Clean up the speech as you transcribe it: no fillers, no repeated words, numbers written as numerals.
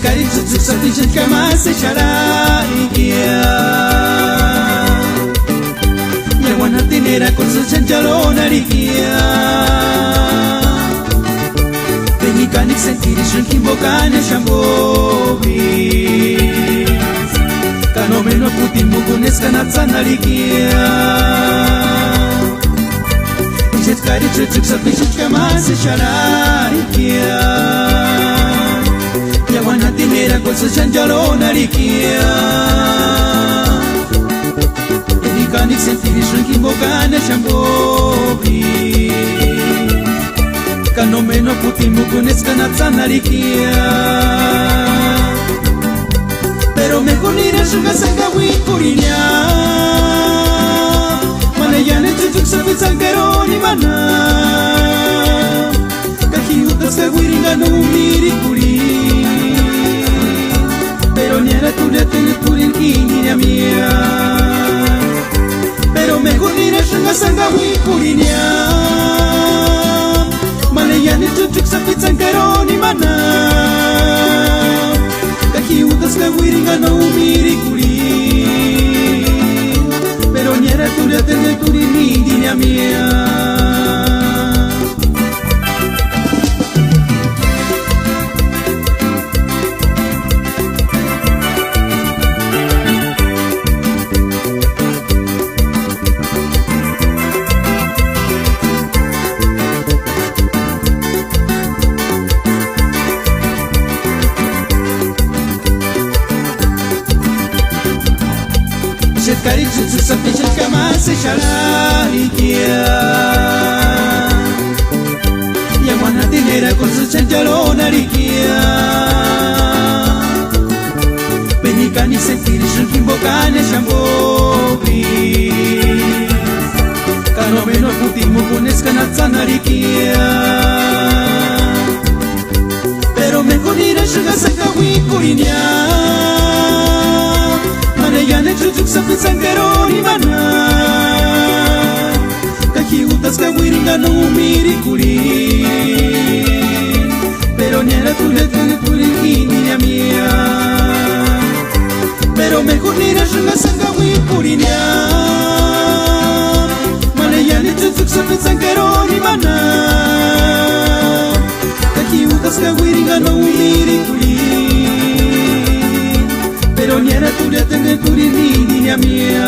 Cari tutu satishan kama se chala igia ya wana tinera con su chanchalona rigia Teni kanik sentiri shunki mbokane shambobi Kano meno putin mugunes kanatsana rigia Cari tutu satishan kama se chala igia Wana tinera con su chanchalona riquia Edikanik sentiri shunki mbokane shambobi Kano meno putin mugunes kanatsana riquia Pero mejor nira shunga sanga wikurinya Mana yane chuchuk sabi sangaroni mana Kahiutas kawiringa no mirikuri Pero niera tuya tengo turin kinya mia Pero mejor nira shunga sanga wikurinya Malayani chuchuk sa pizzan karoni mana Kahiutas ka wiringa na umiri kuri Pero niera tuya tengo turin kinya mia Cari tutu satishan kama se chala igia Ya wana tinera con su chanchalona riquia Benikani sentiri shunki mbokane shambobi Kano meno puti mugunes kanatsana riquia Pero mejor nira shunga sanga wikurinya Yane chuchuk sapi sangaroni mana Kahiutas ka wiringa no umiri kuri Pero niera tuya tengo turin kinya mia Pero mejor nira shunga sanga wikurinya Mana yane chuchuk sapi sangaroni mana Kahiutas ka wiringa no umiri kuri Pero niera tuya tengo turin kinya mia